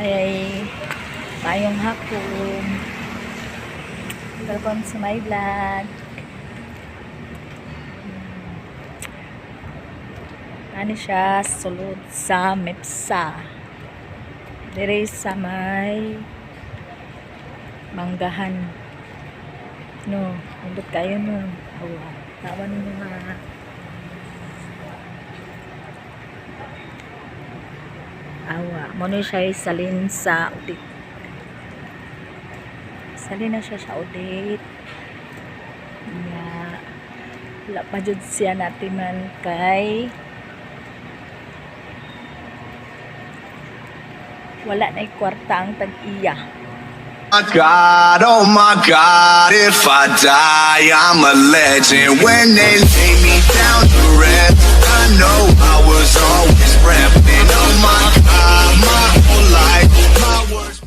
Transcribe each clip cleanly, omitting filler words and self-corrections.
Ay, mayong hapon. Welcome sa my vlog. Ano siya, sulod sa Mepsa. Dire sa may Manggahan. No,undot kayo no. Awa, tawa ninyo nga. Awa, muna siya salin sa audit. Salin na siya sa audit. Wala pa dyan siya natin man kay wala na kwarta ang tag-iya. Oh my God, if I die, I'm a legend. When they lay me down to rest, I know I was always repping. Oh my God, my whole life, my words.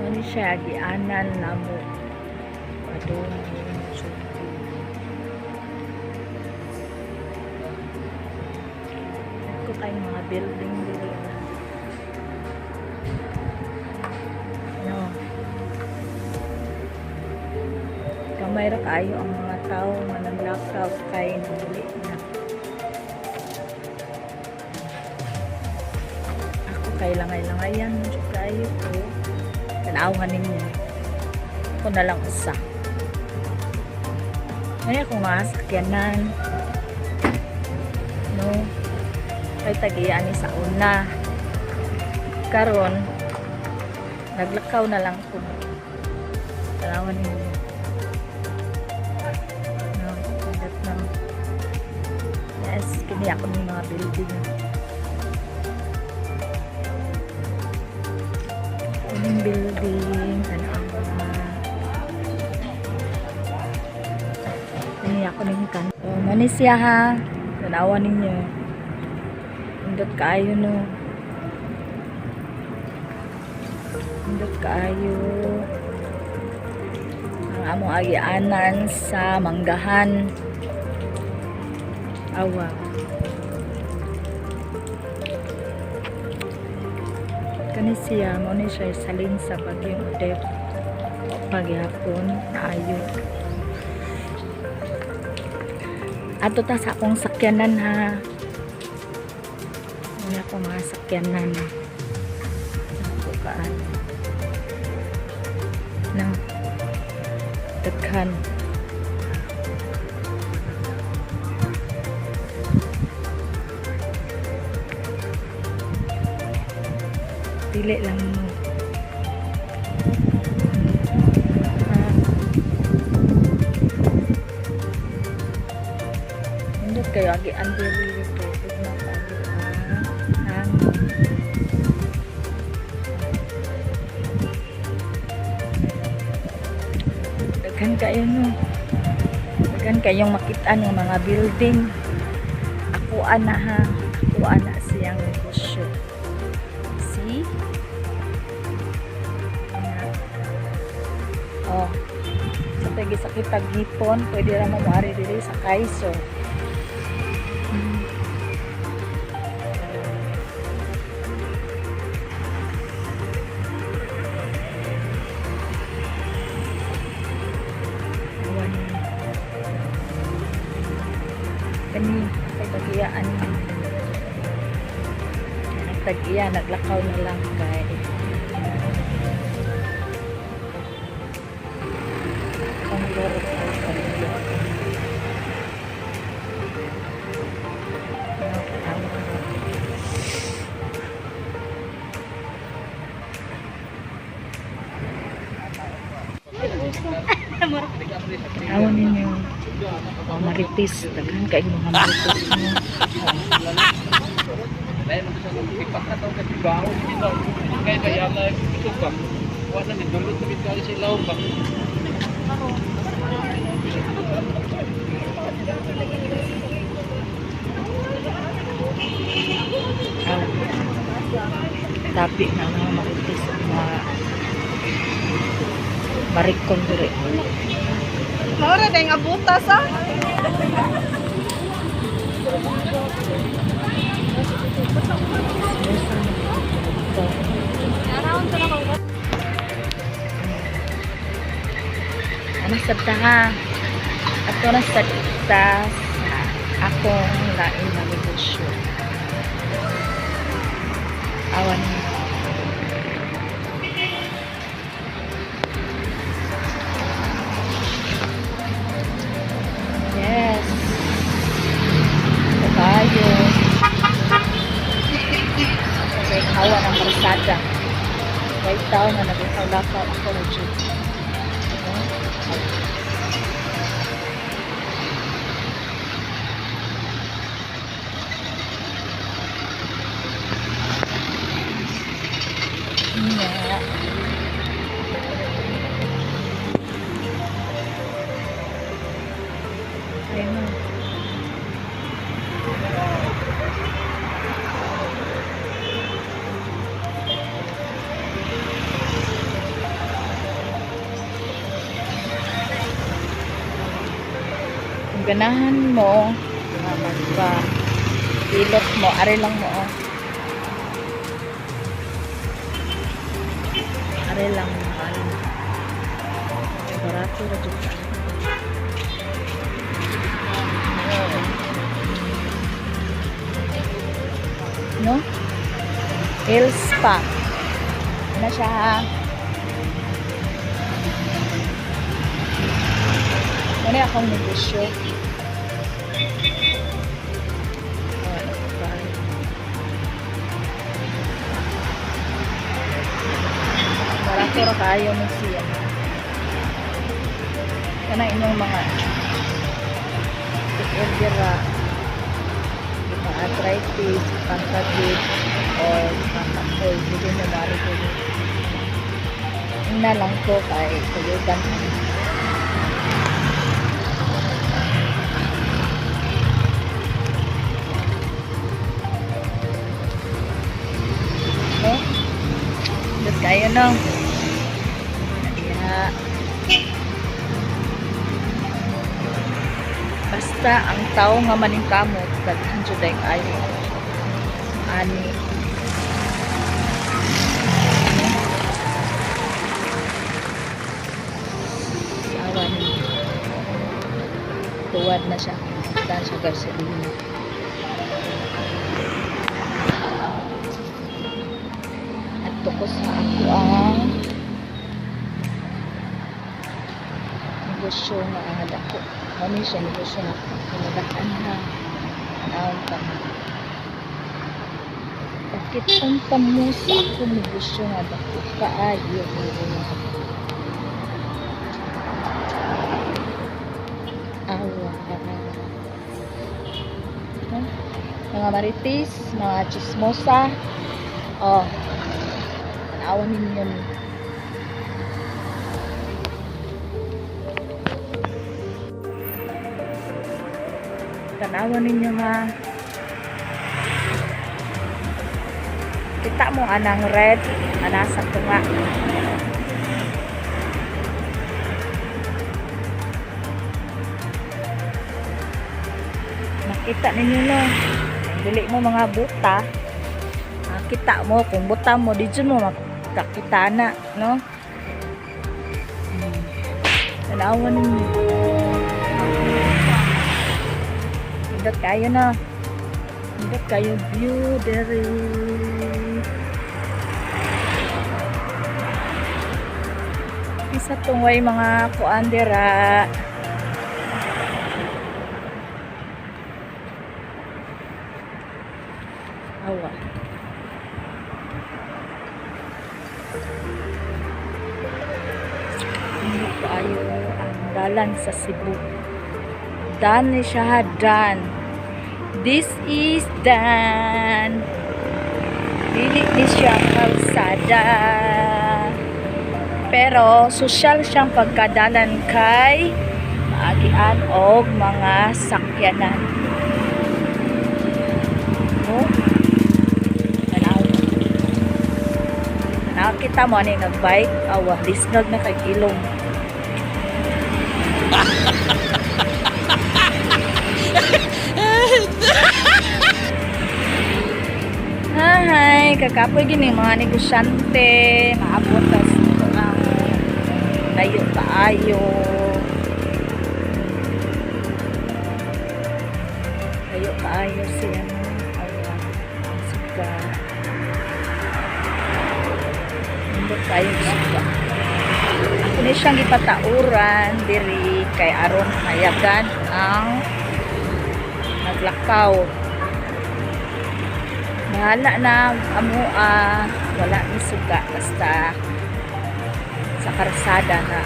Ano siya, gianan na mo. Adon, ko tayong mga building dito. No. Kamay ra kayo ang mga tao nga nag-lockout kay nuli na. Ako kay langay-langayan mo siya kayo ko. Tanawan ninyo. Ako na lang usa. Kaya kung nga sakyanan. No. Kay tagiyaan ni sa una. Karon naglakaw na lang ko. Tanawan ninyo. No, that na. Yes, kini ako ng mga building. Kuning building, tanawan na. Kini ako ng kanto. Manis siya ha. Tanawan ninyo. Indot kaayo no. Indot kaayo. Ang among agianan sa Manggahan. Awa. Kani siya mo ni siya salin sa Bagyong Odette. Paghapon naayo. Ato ta sa akong sakyanan ha. Ano ako mga sakyanan. Bukaan. Nang daghan. Dili lang mo. Hindi kayo agi andiri ito. Daghan kayo no. Daghan kayong makita ng mga building. Akuan na ha. Akuan na siyang negosyo. See? Oh. Sa tagi sakit tagipon, pwede ra mo mari diri sa Kaiso. Kani kay tagiyaan nagtagiya naglakaw na lang kay ang loro awan ninyo maritis, daghan kayo mga maritis mo. Dahil magpipak na taong katibaw, kaya kaya na ito ba? Wala na, dulot na bitaw sa ilaw ba? Tapi na mga maritis mga marikon diri. Mora day nga butas ah. sa taha. Ato na sa akong lain na negosyo. Awan mo. Yes. Ito tayo. Okay, hawa ng karsada. Right tao na nagkakaw-lakaw ako na dyan. Yeah. Ayun. Kung ganahan mo, magpa ilot mo, ari lang mo, oh. Are lang ano. Barato ra jud. No? Hill Spa. Ano siya ha? Ano akong negosyo? Pero kayo mo siya. Kana inyong mga order arthritis, pancreatic, or pancreatic, hindi mo marito. Ina lang to kay kuyugan. No? Just kayo no. Basta ang tao nga maningkamot daghan jud ay ayo ani awan tuwad na siya dan siya gasolina at tukos na ako ang negosyo nga ang dako. Ano siya negosyo nga pinadakan na naon pa na. Bakit punta mo sa ako negosyo nga dako kaayo awa mga marites, mga chismosa, oh awan ninyo ni tanawan ninyo ha. Kita mo anang red, anasa tunga. Nakita ninyo no. Dili mo mga buta. Nakita mo kung buta mo di dyan mo makakita na, no? Tanawan ninyo. Hindot kayo na. Hindot kayo view dari. Isa tungway mga kuandera. Awa. Hindot kayo ang dalan sa Cebu. Dan ni siya dan. This is dan. Dili ni siya kalsada. Pero sosyal siyang pagkadalan kay maagian og mga sakyanan. No? Nakita mo ani nagbike, awa disnog na kay ilong. Hi, kakapoy gini mga negosyante, maabot tas ang layo kaayo. Sayang suga. Ako ni siyang ipatauran diri kay aron hayagan ang naglakaw. Bahala na amua, wala ni suga basta sa karsada na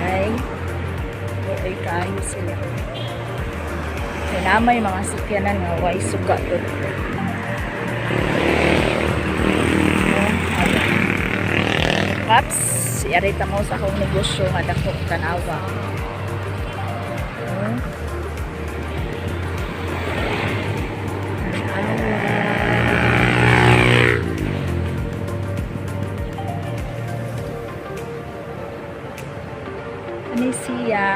ay kayo sila. Kaya may mga sakyanan nga way suga doon. Paps, yarita mo sa akong negosyo nga dako tanawa. Ano siya?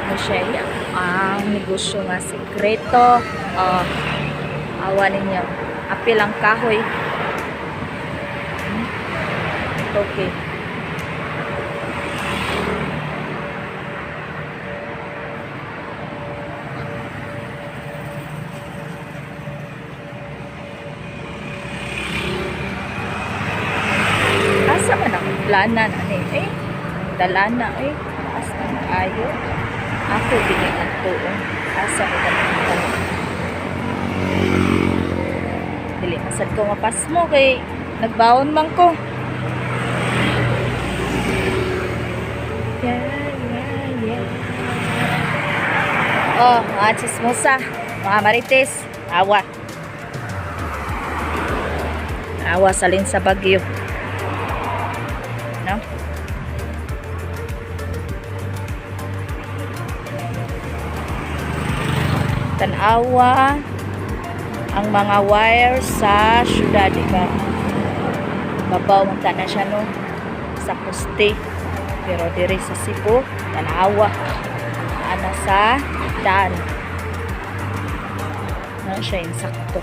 Ano siya? Ang negosyo nga sekreto. Awa ninyo. Apil ang kahoy. Okay. Asa man ang planan ani dalana taas na ayo. Ako dili ang tuon. Asa man ang planan. Dili masad ko mapas mo kay nagbaon man ko. Oh, mga chismosa, mga marites, awa. Awa salin sa bagyo. No? Tanawa ang mga wires sa syudad, diba? Babaw man na siya, no? Sa poste. Pero diri sa Cebu, tanawa. Ana sa daan. Na siya insakto.